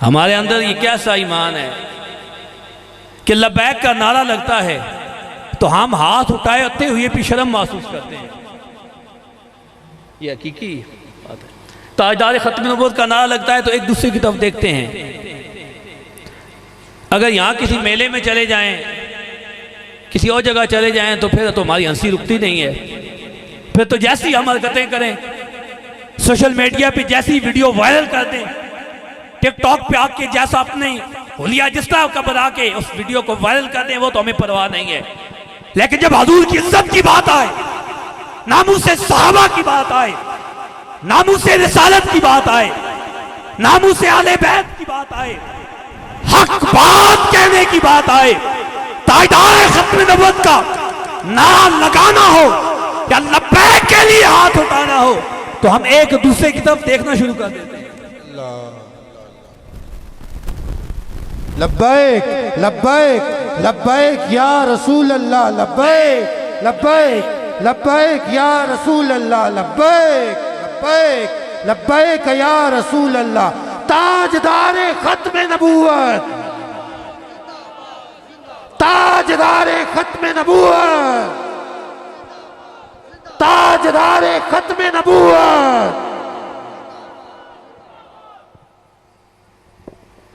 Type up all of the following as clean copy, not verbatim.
हमारे अंदर ये कैसा ईमान है कि लब्बैक का नारा लगता है तो हम हाथ उठाते हुए भी शर्म महसूस करते हैं। ये हकीकी बात है। ताजदार खत्म नबूवत का नारा लगता है तो एक दूसरे की तरफ देखते हैं। अगर यहाँ किसी मेले में चले जाएं, किसी और जगह चले जाएं तो फिर तो हमारी हंसी रुकती नहीं है। फिर तो जैसी हम हरकतें करें, सोशल मीडिया पे जैसी वीडियो वायरल कर दें, टिकटॉक पे आके जैसा अपने हुलिया जिस तरह का बना के उस वीडियो को वायरल कर दें, वो तो हमें परवाह नहीं है। लेकिन जब हुजूर की इज्जत की बात आए, नामूसे सहाबा की बात आए, नामूसे रिसालत की बात आए, नामूसे आले बैत की बात आए, हक बात कहने की बात आए, ताजदार खत्म नबूवत का नारा लगाना हो या लब्बैक के लिए हाथ उठाना हो तो हम एक दूसरे की तरफ देखना शुरू कर देते हैं। लब्बैक लब्बैक लब्बैक या रसूल अल्लाह, लब्बैक लब्बैक लब्बैक या रसूल अल्लाह, लब्बैक लब्बैक लब्बैक या रसूल अल्लाह। ताजदारे खत्म नबूवत, ताजदारे खत्म नबूवत, ताजदारे खत्म नबूवत।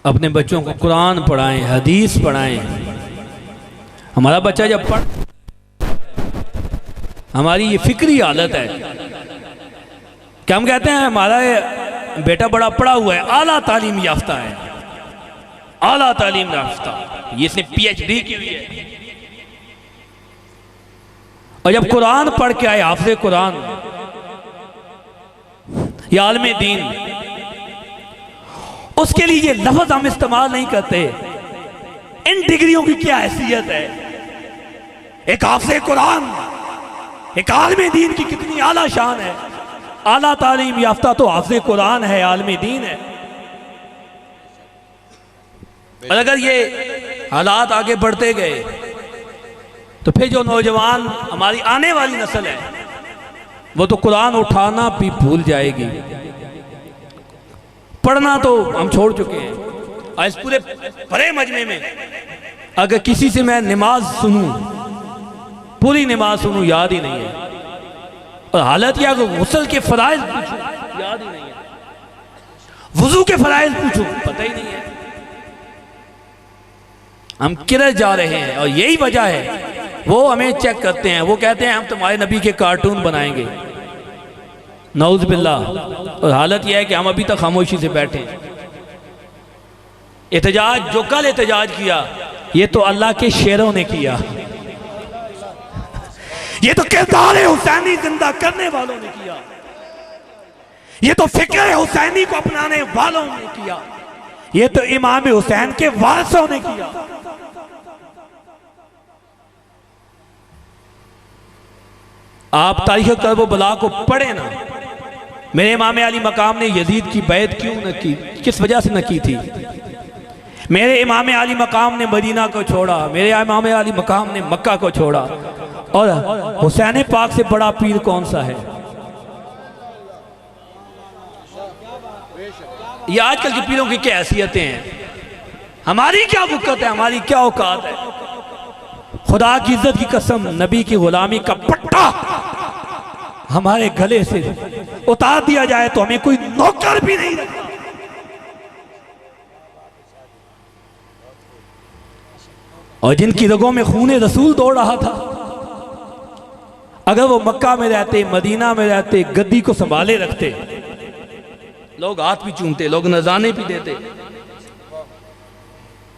अपने बच्चों को कुरान पढ़ाएं, हदीस पढ़ाएं। हमारा बच्चा जब हमारी ये फिक्री हालत है कि हम कहते हैं हमारा बेटा बड़ा पढ़ा हुआ है, आला तालीम याफ्ता है, आला तालीम याफ्ता, ये इसने PhD की हुई है। और जब कुरान पढ़ के आए, हाफिज़ कुरान या आलिम दीन, उसके लिए ये लफ्ज हम इस्तेमाल नहीं करते। इन डिग्रियों की क्या हैसियत है? एक हाफिज़ कुरान, एक आलिम दीन की कितनी आला शान है। आला तालीम याफ्ता तो हाफिज़ कुरान है, आलिम दीन है। और अगर ये हालात आगे बढ़ते गए तो फिर जो नौजवान हमारी आने वाली नस्ल है वो तो कुरान उठाना भी भूल जाएगी। पढ़ना तो हम छोड़ चुके हैं। आज पूरे बड़े मजमे में अगर किसी से मैं नमाज सुनूं, पूरी नमाज सुनूं, याद ही नहीं है। और हालत यह गुस्ल के फराइज पूछूं, याद ही नहीं है। वुजू के फराइज पूछूं, पता ही नहीं है। हम किधर जा रहे हैं? और यही वजह है वो हमें चेक करते हैं। वो कहते हैं हम तुम्हारे नबी के कार्टून बनाएंगे, नऊज़ बिल्लाह। और हालत यह है कि हम अभी तक खामोशी से बैठे। एहतजाज जो कल एहतजाज किया, ये तो अल्लाह के शेरों ने किया, ये तो किरदार हुसैनी जिंदा करने वालों ने किया, ये तो फिक्र हुसैनी को अपनाने वालों ने किया, ये तो इमाम हुसैन के वारिसों ने किया। आप तारीख करबला को पढ़े ना। मेरे इमाम अली मकाम ने यजीद की बैत क्यों न की, किस वजह से न की थी? मेरे इमाम अली मकाम ने मदीना को छोड़ा, मेरे इमाम अली मकाम ने मक्का को छोड़ा। और हुसैन पाक से बड़ा पीर कौन सा है? ये आजकल के पीरों की क्या हैसियतें हैं? हमारी क्या वक़्त है, हमारी क्या औकात है? खुदा की इज्जत की कसम, नबी की गुलामी का पट्टा हमारे गले से उतार दिया जाए तो हमें कोई नौकर भी नहीं रखता। और जिनकी रगों में खूने रसूल दौड़ रहा था, अगर वो मक्का में रहते, मदीना में रहते, गद्दी को संभाले रखते, लोग हाथ भी चूमते, लोग नजाने भी देते,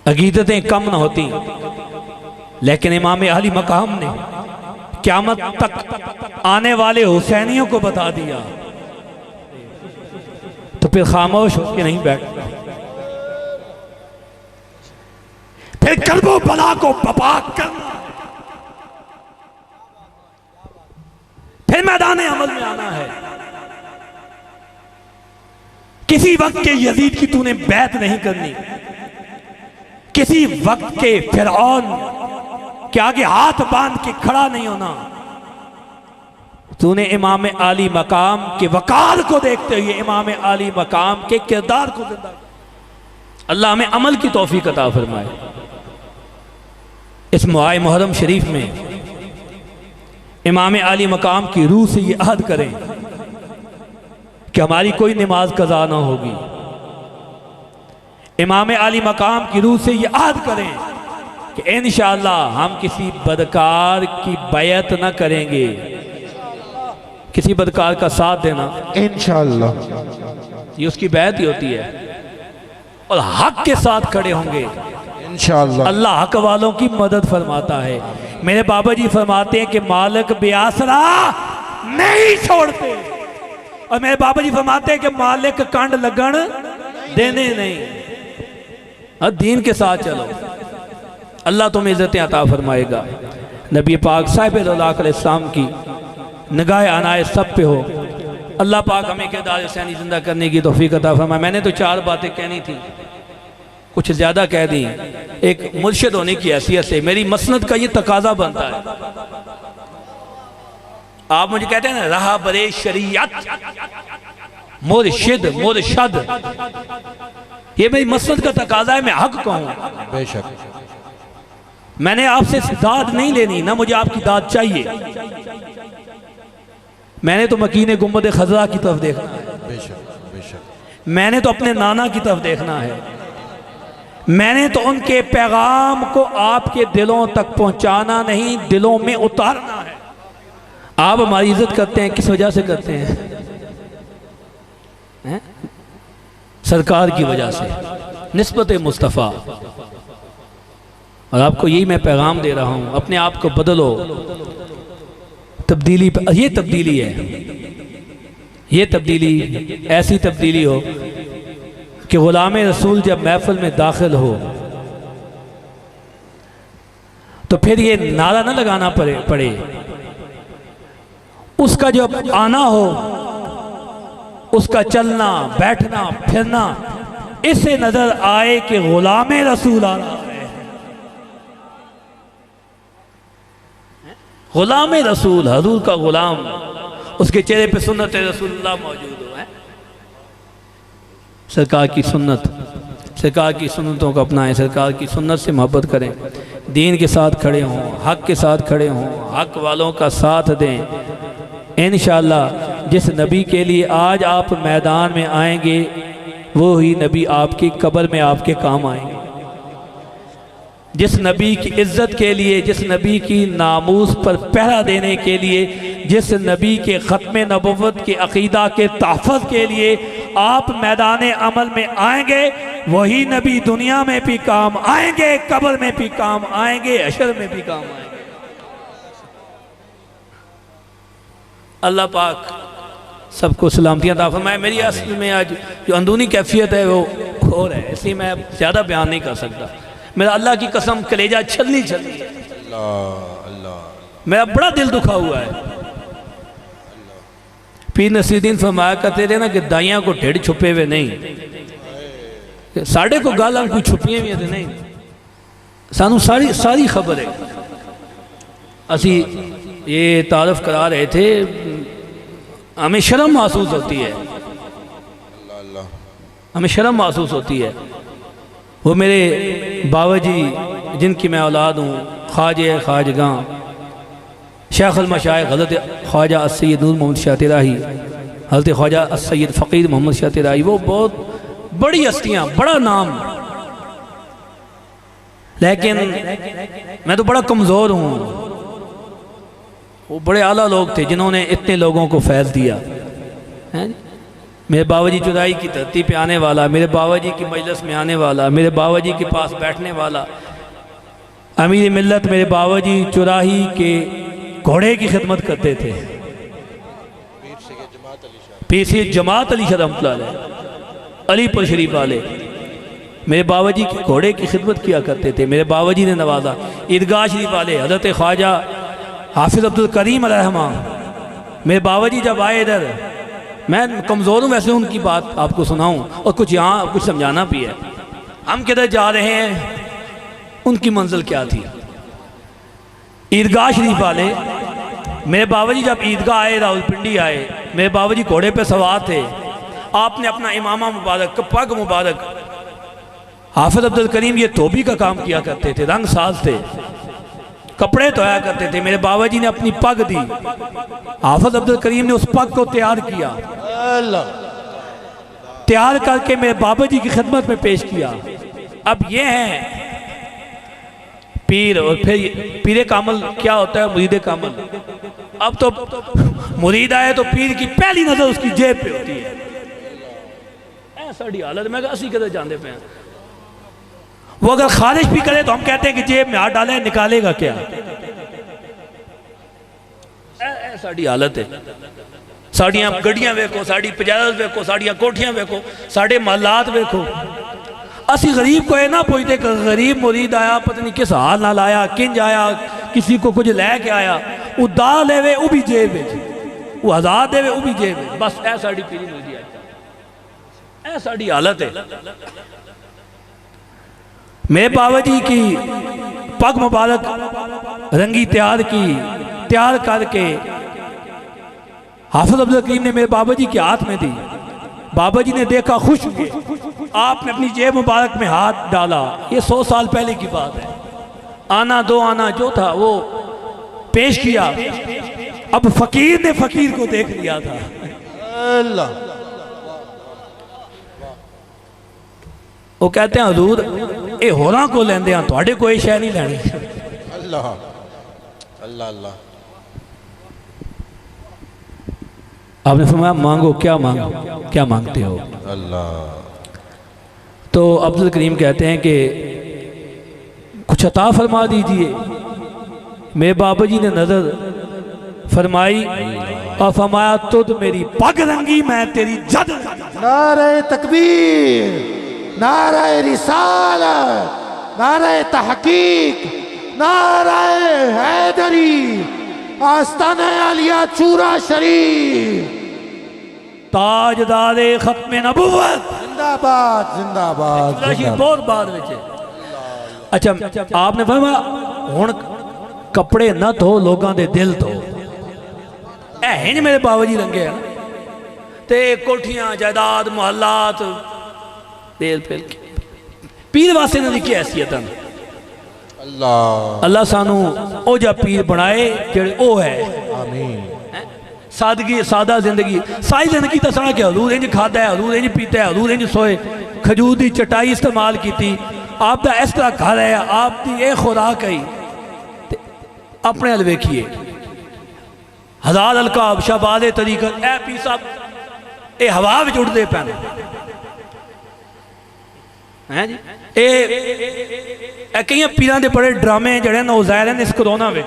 अकीदतें कम न होती। लेकिन इमाम अली मकाम ने क़यामत तक आने वाले हुसैनियों को बता दिया, तो फिर खामोश होकर नहीं बैठता। फिर कल्बो बला को बपाक करना, फिर मैदान अमल में आना है। किसी वक्त के यजीद की तूने बैत नहीं करनी, किसी वक्त के फिरौन के आगे हाथ बांध के खड़ा नहीं होना। तूने इमाम आली मकाम के वकार को देखते हुए इमाम आली मकाम के किरदार को जिंदा। अल्लाह हमें अमल की तौफीक अता फरमाए। इस माह मुहर्रम शरीफ में इमाम आली मकाम की रूह से ये अहद करें कि हमारी कोई नमाज कज़ा ना होगी। इमाम आली मकाम की रूह से ये अहद करें कि इंशाअल्लाह हम किसी बदकार की बैत न करेंगे। किसी बदकार का साथ देना इंशाअल्लाह ये उसकी बैत ही होती है। और हक के साथ खड़े होंगे इंशाअल्लाह। अल्लाह हक वालों की मदद फरमाता है। मेरे बाबा जी फरमाते हैं कि मालिक बेआसरा नहीं छोड़ते, और मेरे बाबा जी फरमाते हैं कि मालिक कंड लगन देने नहीं। और दीन के साथ चलो, अल्लाह तुम्हें इज्जतें अता फरमाएगा। नबी पाक साहिब इस्लाम की निगाह अनायत सब पे हो। अल्लाह पाक हमें किरदार हुसैनी जिंदा करने की तौफीक अता फरमाए। मैंने तो 4 बातें कहनी थी, कुछ ज़्यादा कह दी। एक मुर्शिद होने की हैसियत से मेरी मसनद का ये तकाजा बनता है। आप मुझे कहते हैं ना रहा बरे शरीयत मुर्शिद मुर्शद, ये मेरी मसनद का तकाजा है। मैं हक कहूँ। बेशक मैंने आपसे दाद नहीं लेनी, ना मुझे आपकी दाद चाहिए। मैंने तो मकीन गुंबद खजरा की तरफ देखना है। बेशक बेशक मैंने तो अपने नाना की तरफ देखना है। मैंने तो उनके पैगाम को आपके दिलों तक पहुंचाना नहीं, दिलों में उतारना है। आप हमारी इज्जत करते हैं, किस वजह से करते हैं? सरकार की वजह से, निस्बत मुस्तफ़ा। और आपको यही मैं पैगाम दे रहा हूं, अपने आप को बदलो। तब्दीली, ये तब्दीली है। ये तब्दीली ऐसी तब्दीली हो कि गुलाम रसूल जब महफिल में दाखिल हो तो फिर ये नारा न लगाना पड़े। उसका जब आना हो, उसका चलना बैठना फिरना इससे नजर आए कि गुलाम रसूल आ रहा है। गुलाम रसूल, हजूर का गुलाम, उसके चेहरे पे सुन्नत रसूलुल्लाह मौजूद हो। सरकार की सुन्नत, सरकार की सुन्नतों को अपनाएं, सरकार की सुन्नत से मोहब्बत करें, दीन के साथ खड़े हों, हक के साथ खड़े हों, हक वालों का साथ दें। इंशाअल्लाह जिस नबी के लिए आज आप मैदान में आएंगे वो ही नबी आपकी कब्र में आपके काम आएंगे। जिस नबी की इज्जत के लिए, जिस नबी की नामूस पर पहरा देने के लिए, जिस नबी के ख़त्म नबुव्वत के अक़ीदा के तहफ़्फ़ुज़ के लिए आप मैदान अमल में आएंगे, वही नबी दुनिया में भी काम आएंगे, कब्र में भी काम आएंगे, हशर में भी काम आएंगे। अल्लाह पाक सबको सलामतियाँ अता फरमाए। मेरी असल में आज जो अंदरूनी कैफियत है वो खोर है, इसलिए मैं ज़्यादा बयान नहीं कर सकता। मेरा अल्लाह की कसम कलेजा छलनी छलनी है। मेरा बड़ा दिल दुखा हुआ है। पीर नसीरुद्दीन फरमाया करते थे ना कि दाइयां को ढेड़ छुपे हुए नहीं, साढ़े को गालां कोई छुपियां भी नहीं, सानू सारी खबर है। असी ये तारफ करा रहे थे, हमें शर्म महसूस होती है, हमें शर्म महसूस होती है। वो मेरे बाबा जी जिनकी मैं औलाद हूँ, ख्वाजा ख्वाजगां शेख अल-मशाइख हज़रत ख्वाजा सैयद नूर मोहम्मद शाह तिराही, हज़रत ख्वाजा सैयद फ़कीर मोहम्मद शाह तिराही, वो बहुत बड़ी हस्तियाँ, बड़ा नाम। लेकिन मैं तो बड़ा कमज़ोर हूँ। वो बड़े आला लोग थे जिन्होंने इतने लोगों को फैज़ दिया है। मेरे बाबा जी चुराई की धरती पे आने वाला, मेरे बाबा जी की मजलिस में आने वाला, मेरे बाबा जी के पास बैठने वाला, अमीर मिल्लत मेरे बाबा जी चुराही के घोड़े की खिदमत करते थे। पीर सैयद जमात अली शाह रहमतुल्लाह अलैह अलीपुर शरीफ वाले मेरे बाबा जी के घोड़े की खिदमत किया करते थे। मेरे बाबा जी ने नवाजा। ईदगाह शरीफ वाले हज़रत ख्वाजा हाफिज़ अब्दुल करीम अलैहिर्रहमा, मेरे बाबा जी जब आए इधर, मैं कमज़ोर हूँ वैसे उनकी बात आपको सुनाऊँ और कुछ यहाँ कुछ समझाना भी है। हम किधर जा रहे हैं, उनकी मंजिल क्या थी। ईदगाह शरीफ वाले मेरे बाबा जी जब ईदगाह आए, रावलपिंडी आए, मेरे बाबा जी घोड़े पे सवार थे। आपने अपना इमामा मुबारक, पग मुबारक हाफिज अब्दुल करीम ये धोबी का काम किया करते थे, रंग साज थे, कपड़े धोया करते थे। मेरे बाबा जी ने अपनी पग दी, हाफिज अब्दुल करीम ने उस पग को तैयार किया, तैयार करके मेरे बाबा जी की खिदमत में पेश किया। अब ये है पीर, और फिर पीर कामल क्या होता है, मुरीद कामल। अब तो मुरीद आए तो पीर की पहली नजर उसकी जेब पे होती है। साड़ी हालत मैं असी कदर जानते पे हैं। वो अगर खारिज भी करे तो हम कहते हैं कि जेब में हाथ डाले, निकालेगा क्या। साड़ी हालत है। साड़ियां गड्डियां वेखो, साड़ी पजारत वेखो, साड़ियां कोठियां वेखो, साढ़े महलात वेखो। असी गरीब को ना पूछते कि गरीब मुरीद आया पता नहीं किस हाल नाल आया, किंज आया, किसी को कुछ लैके आया, वो दाल लेवे वो भी जेब में, वो आजाद देवे वो भी जेब में। बस ऐ साड़ी पीरी मुरीदी है, ऐ साड़ी हालत है। मेरे बाबा जी की पग मुबारक रंगी तैयार की, तैयार करके हाफिज अब्दुल करीम ने मेरे बाबा जी के हाथ में दी। बाबा जी ने देखा, खुश हुए, आपने अपनी जेब मुबारक में हाथ डाला। ये 100 साल पहले की बात है। आना दो आना जो था वो पेश किया। अब फकीर ने फकीर को देख लिया था। अल्लाह, वो कहते हैं हजूर ये होरां को लेंदे हैं, तुहाडे कोई शय नहीं लैनी। अल्लाह अल्लाह अल्लाह। आपने फरमाया मांगो, क्या मांगो, क्या मांगते हो। अल्लाह। तो अब्दुल करीम कहते हैं कि कुछ अता फरमा दीजिए। मेरे बाबा जी ने नजर फरमाई और फरमाया तुद मेरी पग रंगी, मैं तेरी जद। नारे तकबीर, नारे रिसालत, नारे तहकीक, नारे हैदरी, आस्ताने आलिया चूरा शरीफ, ताजदारे खत्म नबुव्वत जिंदाबाद जिंदाबाद जिंदाबाद। बहुत बाद में। अच्छा आपने फरमाया हुण कपड़े न धो, लोगों के दिल धो। इंज मेरे बाबा जी रंगे हैं ते कोठियां जायदाद मुहल्लात देल फेल के पीर वास्ते ने लिखी हैसियत। अल्लाह अल्लाह सानू ओ जा पीर बनाए जेड़े ओ है। आमीन। सादगी, सादा जिंदगी, सारी जिंदगी दसना कि हजूर इंज खाता है, हजूर इंज पीता है, हजूर इंज सोए, खजूर की चटाई इस्तेमाल की, आपका इस तरह घर है, आपकी ये खुराक है। अपने हल वेखिए हजार अलकाब शहबाज तरीकत ए पी साहब ये हवा में उड़ते पे हैं जी। कई पीर के बड़े ड्रामे जड़े ना ज़ाहिर हैं इस कोरोना में।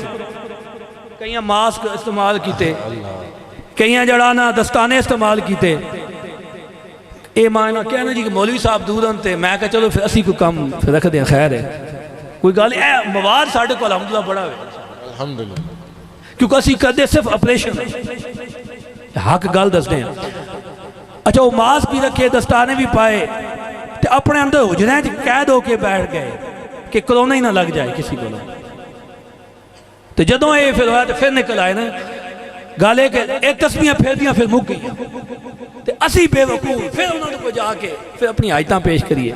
कई मास्क इस्तेमाल किए, कई जड़ा ना दस्ताने इस्तेमाल किए। ये माना कहना जी कि मौलवी साहब दूर होते, मैं कहा चलो फिर असी कोई कम रखते हैं, खैर है कोई गल। मवाद साढ़े को अलहमदुलिल्लाह बड़ा है अल्हम्दुलिल्लाह, क्योंकि असी करते सिर्फ ऑपरेशन हक गल दसते हैं। अच्छा वो मास्क भी रखे, दस्ताने भी पाए, तो अपने अंदर हुजरे कैद होके बैठ गए कि कोरोना ही ना लग जाए किसी को। तो जदों ये फिर होया तो फिर निकल आए ना गल एक तस्वीरें फिर दियां फिर मुक गई। तो असी बेवकूफ फिर उन्होंने को जाके फिर अपनी आयतां पेश करिए।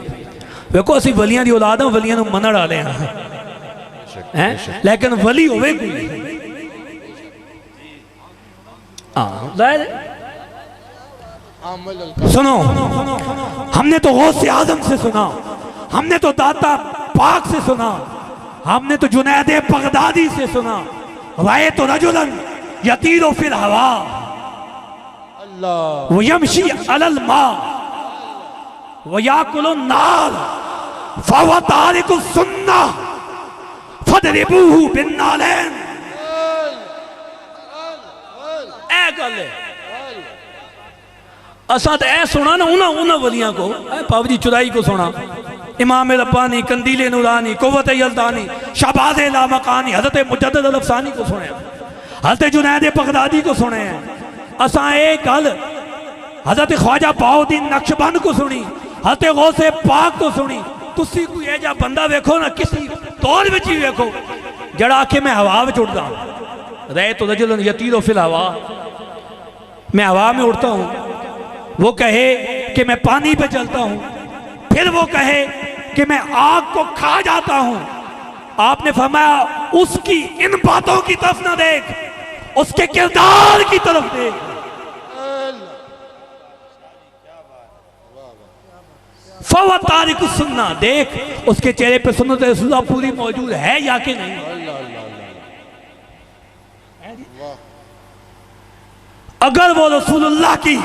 देखो असी वलियां दी औलाद हां, वलियां नूं मनण वाले हैं, लेकिन वली होवे कोई सुनो, हमने तो गौसे आजम से सुना, हमने तो दाता पाक से सुना, हमने तो जुनैद बगदादी से सुना, वाये तो रजुलन यतीरो फिल हवा वो यमशी अलल मा वो याकुलु नार फहुव तारिकु सुन्ना फदरिबूहु बिन्नालैन। ऐ गल है असा तो ऐ सुना ना उन्होंने वलियां को, बाबा जी चुराई को सुना, इमाम रब्बानी, कंदीले नूरानी, कुव्वत यल्दानी, शहबाज लामकानी, हजरत मुजद्दद अल अफसानी को सुने, हजरत जुनैद बगदादी को सुने हैं। असा एक गल हजरत ख्वाजा बाउद्दीन नक्शबंद को सुनी, हजरत गौसे पाक को सुनी। तुसी कोई ऐसा बंदा वेखो ना किसी दौर में ही वेखो जड़ा आखे मैं हवा में उड़ता हूँ, रहे तो रजुलन यतीरो फिल हवा, मैं हवा में उड़ता हूँ। वो कहे कि मैं पानी पे चलता हूँ, फिर वो कहे कि मैं आग को खा जाता हूं, आपने फरमाया उसकी इन बातों की तरफ ना देख, उसके किरदार की तरफ देख। फवा तारिक सुन्ना, देख उसके चेहरे पे सुन्नत रसूलुल्लाह पूरी मौजूद है या कि नहीं। अगर वो रसूलुल्लाह की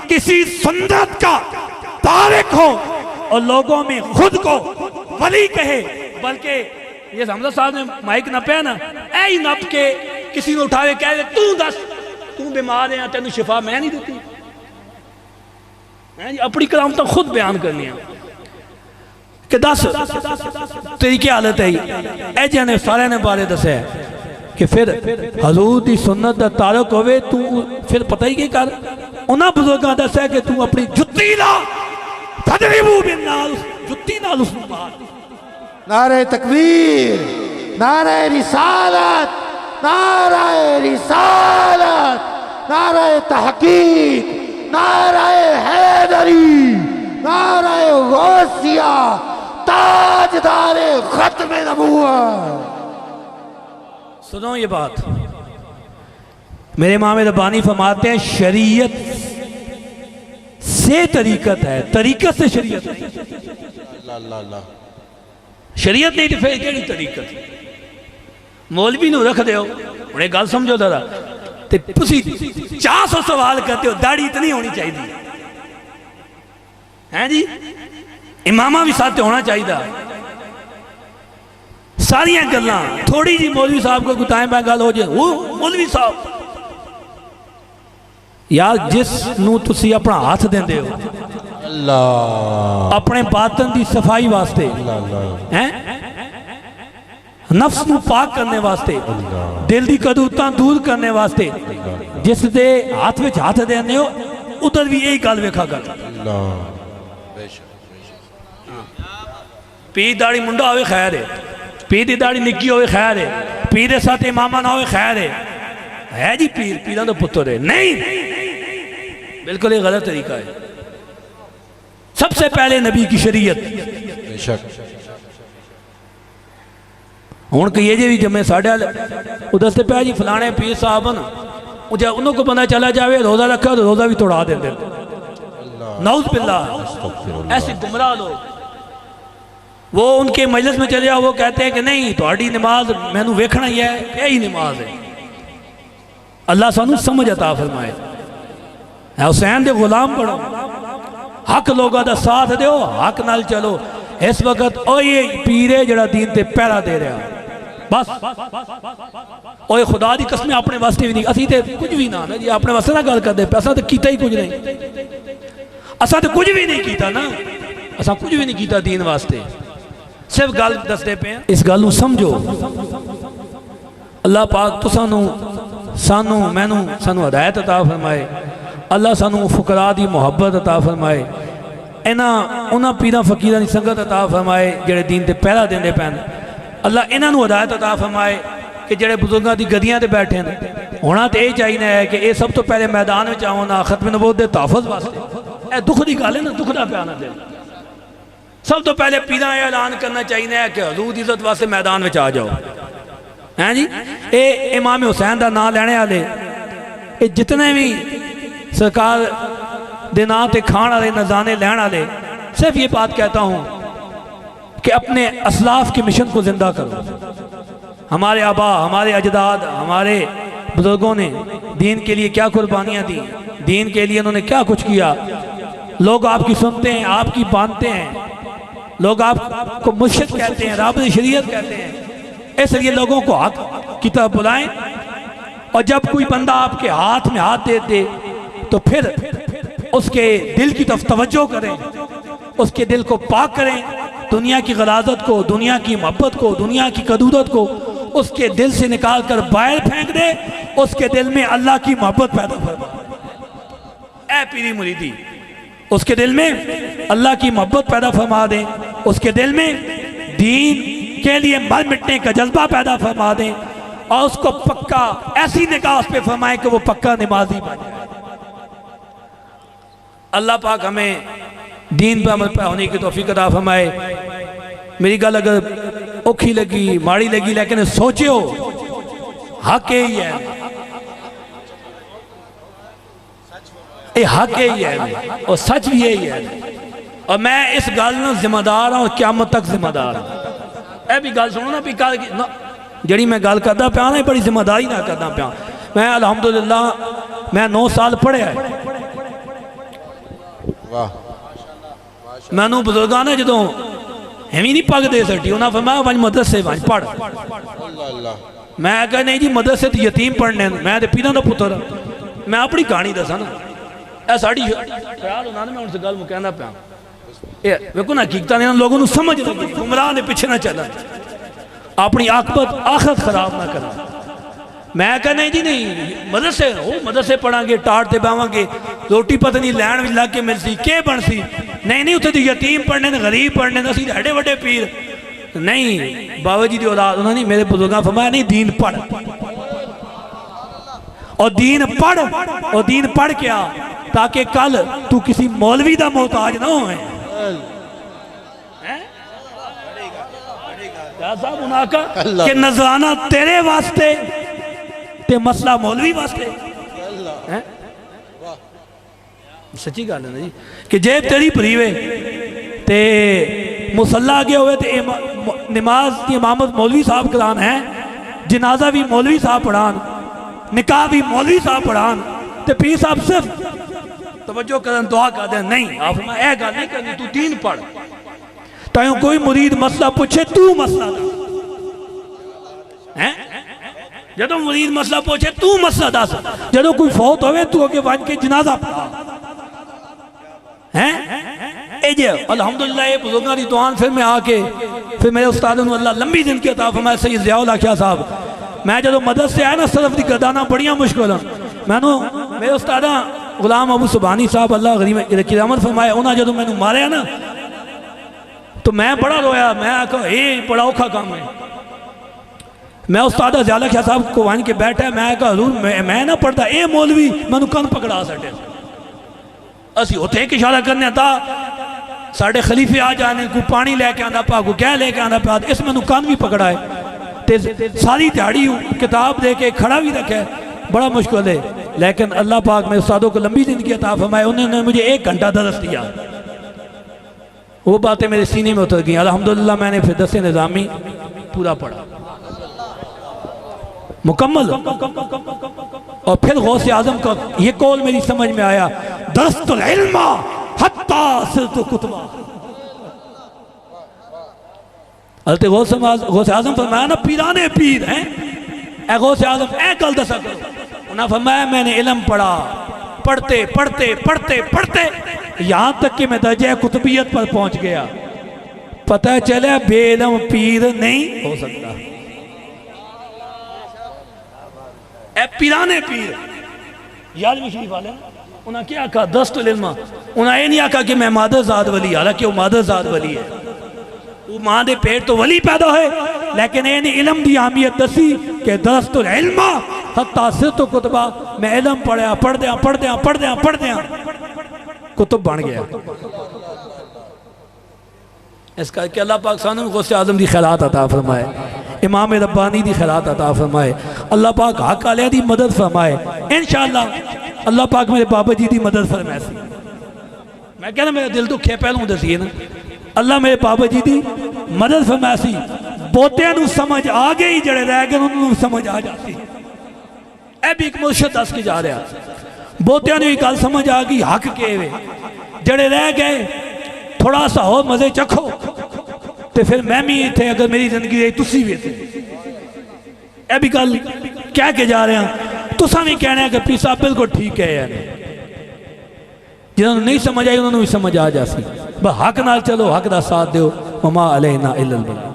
किसी सुन्नत का तारिक हो और लोगों में खुद को वली कहे, बल्कि ये हमजा साहब ने माइक नपया ना, ऐ ही नप के किसी ने उठावे कह दे तू दस तू बीमार है तेन शिफा मैं नहीं देती, मैं अपनी करामत खुद बयान करनी है कि दस तेरी क्या हालत है। ऐ ने सारे ने बारे दसिया कि फिर हजूर की सुन्नत का तारुक होवे तू फिर पता ही की कर। उन्होंने बुजुर्गों दसिया कि तू अपनी जुत्ती ला फदरिबू बिन्नाल, जुत्ती नाल उस मार। नारे तकबीर, नारे रिसालत, नारे रिसालत, नारे तहकीक, नारे हैदरी, नारे गौसिया, ताजदारे खत्म नबूवत। सुनो ये बात, मेरे इमाम रब्बानी फरमाते हैं शरीयत से तरीकत है, तरीकत से शरीयत है। शरीयत नहीं तो फिर केड़ी तरीकत। मौलवी नूं रख दो, उन्हें गल समझो दादा, ते तुसी 400 सवाल करते हो, दाढ़ी इतनी होनी चाहिए है जी, इमामा भी साथ होना चाहिए। सारिया गल्लां थोड़ी जी मौलवी साहब को गुताएं पै गल हो जाए, वो मौलवी साहब यार जिस नूं तुसी अपना हाथ देंदे हो अल्लाह अपने बातन की सफाई वास्ते हैं, नफ्स नूं पाक करने वास्ते, दिल की कदूरतां दूर करने वास्ते, जिस दे हाथ में हाथ देने हो उधर भी यही गल वेखा कर। पीर दाढ़ी मुंडा होवे खैर है, पीर की दाढ़ी निक्की होवे खैर है, पीर के साथ इमामा ना होवे खैर है जी, पीर पीरा तो पुत्र है नहीं, बिल्कुल ये गलत तरीका है। सबसे पहले नबी की शरीयत। बेशक हूँ कहिए जी भी जमे साढ़े वो दसते पे जी फलाने पीर साहब न, उन्होंने को बंदा चला जाए रोजा रखा तो रोजा भी तोड़ा देते, नाउज़ बिल्लाह। ऐसे गुमराह लोग, वो उनके मजलिस में चले जाओ, वो कहते हैं कि नहीं थोड़ी नमाज मैनू वेखना ही है, यही नमाज है। अल्लाह सानू समझ अता फरमाए। हुसैन दे गुलाम बनो, हक लोगों का साथ दो, हक नाल चलो। इस वक्त ओ ये पीर है जड़ा दीन ते पहरा दे रहा, बस ओए खुदा दी कसम अपने वास्ते भी नहीं, असी ते कुछ भी ना जी अपने वास्ते ना गल करते पे, असा तो कीता ही कुछ नहीं, असा तो कुछ भी नहीं कीता ना, असा कुछ भी नहीं कीता दीन वास्ते, सिर्फ गल दसते पे। इस गल नूं समझो, अल्लाह पाक तुसानू सानू मैनू सानू हदायत अता फरमाए, अल्लाह सानू फुकरा दी मुहब्बत अता फरमाए, इन्हां उन्हां पीरां फकीरां दी संगत अता फरमाए जेड़े दीन ते पहरा देंदे पैन। अल्लाह इन्हां नूं हदायत अता फरमाए कि जेड़े बुजुर्गां दी गद्दियां ते बैठे हैं। होना तो यह चाहिए है कि ये सब तो पहले मैदान में आओ ना खत्म नबूवत दे तहफ़्फ़ुज़ वास्ते, यह दुख की गल है ना, दुख का प्याना दिल। सब तो पहले पीरां ऐलान करना चाहिए है कि हजूर दी इज़्ज़त वास्ते मैदान में आ जाओ, हैं जी। ये इमाम हुसैन का नाम लैने वाले, ये जितने भी सरकार दे नाम ते खाण वाले नजाने लैण वाले, सिर्फ ये बात कहता हूँ कि अपने असलाफ के मिशन को जिंदा करो। हमारे आबा, हमारे अजदाद, हमारे बुजुर्गों ने दीन के लिए क्या कुर्बानियाँ दी, दीन के लिए उन्होंने क्या कुछ किया। लोग आपकी सुनते हैं, आपकी बांधते हैं, लोग आपको मुर्शिद कहते हैं, राबित शरीयत कहते हैं, इसलिए लोगों को हक की तरफ बुलाएं। और जब कोई बंदा आपके हाथ में हाथ दे दे तो फिर उसके दिल की तरफ तवज्जो करें, उसके दिल को पाक करें, दुनिया की गलाजत को, दुनिया की मोहब्बत को, दुनिया की कदूरत को उसके दिल से निकाल कर बाहर फेंक दे, उसके दिल में अल्लाह की मोहब्बत पैदा फरमा। ऐ पीरी मुरीदी, उसके दिल में अल्लाह की मोहब्बत पैदा फरमा दें, उसके दिल में दीन के लिए मर मिटने का जज्बा पैदा फरमा दें, और उसको पक्का ऐसी निगाह पे फरमाए कि वो पक्का नमाजी बन जाए। अल्लाह पाक हमें दीन पर अमल पे होने की तौफीक अता फरमाए। मेरी गल अगर औखी लगी माड़ी लगी, लेकिन सोचियो हक यही है, ये हक यही है और सच भी यही है। और मैं इस गल न जिम्मेदार हाँ, क़यामत तक जिम्मेदार हाँ। यह भी गल सुनो ना भी कल जी मैं गल करता पाया ना, बड़ी जिम्मेदारी ना करता पाया। मैं अल्हम्दुलिल्लाह मैं 9 साल पढ़िया, वाह मैनू बुजुर्गों ने जो एवं नहीं पग दे सकती, उन्हें फरमाया वंज मदरसे वंज पढ़। अल्लाह अल्लाह मैं कहा नहीं जी मदरसे तो यतीम पढ़ने, मैं तो पीरां दा पुत्तर। मैं अपनी कहानी दसा ना, यह साड़ी ख्याल होना ना, मैं उनसे गल कहना पाया वेखो ना, हकीकत इन्होंने लोगों को समझ लगी, गुमराह ने पिछे ना चला, अपनी आकबत आखिरत खराब ना करना। मैं कहा नहीं जी नहीं, मदरसे वो मदरसे पढ़ांगे, टाट से पावांगे, रोटी पत्नी लैन में लग के मिलती के बनसी। नहीं नहीं, उत्थे तो यतीम पढ़ने ने, गरीब पढ़ने ने, असीं एडे वड्डे पीर नहीं। बाबा जी की औलाद उन्होंने मेरे बुजुर्गों फरमाया नहीं, दीन पढ़ और दीन पढ़ और दीन पढ़ के आ, ताकि कल तू किसी मौलवी का मोहताज ना होवे। साहब उन्हें कहा कि नजराना तेरे वास्ते ते मसला मौलवी वास्ते। सच्ची गल है ना जी, कि जे तेरी भरीवे ते मुसल्ला अगे होवे ते नमाज की इमामत मौलवी साहब करान है, जनाजा भी मौलवी साहब पढ़ान, निकाह भी मौलवी साहब पढ़ान, ते पीर साहब सिर्फ तवज्जो करन दुआ कर दे। नहीं, आप यह गल नहीं करनी, तू दीन पढ़। तां कोई मुरीद मसला पूछे तू मसला है, जो मुरीद मसला पूछे तू मसला दस, जो कोई फौत होवे तू अगे बन के जनाजा पढ़ा है। जे अल्हम्दुलिल्लाह ये बुजुर्गों की दुआन फिर मैं आके फिर मेरे उस्ताद अल्लाह लंबी जिंदगी अता फरमाए, सैयद ज़ियाउल हक शाह साहब। मैं जो मदद से आया ना, सरफ की गदाना बड़िया मुश्किल मैनू मेरे उस्ताद गुलाम अबू सुबहानी साहब अल्लाह क़यामत फरमाए, उन्हें जो मैनू मारिया ना तो मैं बड़ा रोया। मैं आखा ये बड़ा औखा काम है। मैं उस्ताद ज़ियाउल हक शाह साहब को वन के बैठा, मैं कहा हजूर मैं ना पढ़ता, ये मौलवी मैनू कन पकड़ा सटे। असी उत्थे एक इशारा करने था, साढ़े खलीफे आ जाने, कोई पानी लैके आंदा पा, कोई क्या लेके आंदा पा, इस मैनू कन भी पकड़ा है, ते सारी दिहाड़ी किताब दे के खड़ा भी रखा है, बड़ा मुश्किल है। लेकिन अल्लाह पाक मेरे उस्तादों को लंबी जिंदगी अता फरमाए, उन्होंने मुझे 1 घंटा दर्स दिया, वो बातें मेरे सीने में उतर गई। अल्हम्दुलिल्लाह मैंने फिर दसे निज़ामी पूरा पढ़ा मुकम्मल, और फिर गौसे आजम का ये कौल मेरी समझ में आया, दरस्तुल इल्मा हत्ता सिरतु कुतबा। हज़रत गौसे आजम फरमाया ना, पीराने पीर हैं, ए गौसे आजम ए गल दसा करो। उन्हें फरमाया मैंने इल्म पढ़ा, पढ़ते पढ़ते पढ़ते पढ़ते यहाँ तक कि मैं दर्जे कुतुबियत पर पहुंच गया। पता चला बेइल्म पीर नहीं हो सकता। ए पीराने पीर यादवी शरीफ वाले उन्हें क्या कहा, दस्तुल इल्मा। उन्हें ये नहीं आखा कि मैं मादरजाद वली, हालांकि वो मादरजाद वली है, वो मां दे पेट तो वली पैदा है, लेकिन ये इल्म की अहमियत दसी कि दस्तुल इल्मा हत्ता सिरतु कुतबा। मैं इल्म पढ़िया, पढ़द्या पढ़द्या पढ़द्या पढ़द्या कुतुब बन गया। इस करके अल्लाह पाक सानू गौसे आजम की खैरात अता फरमाए, इमाम रब्बानी की खैरात अता फरमाए, अल्लाह पाक हक वालियां की मदद फरमाए। इंशाअल्लाह अल्लाह पाक मेरे बाबा जी की मदद फरमाए। मैं कहना मेरा दिल दुखे पहलू दसी ना, अल्लाह मेरे बाबा जी की मदद फरमाए। पोतियां समझ आ गई, जड़े रह गए उन्होंने समझ आ जाती। यह भी एक मुर्शद दस के जा रहा, बोतियां ने गल समझ आ गई हक के वे, जड़े रह गए थोड़ा सा हो मजे चखो, तो फिर मैं भी इतने अगर मेरी जिंदगी रही तुसी भी इतने। यह भी गल कह के जा रहे हैं, तुसा भी कहना है कि पी साहब बिल्कुल ठीक है यार। जिन्होंने नहीं समझ आई उन्होंने भी समझ आ जासी। बस हक नाल चलो, हक का साथ दो, ममा अलैना इल्लल बलाग।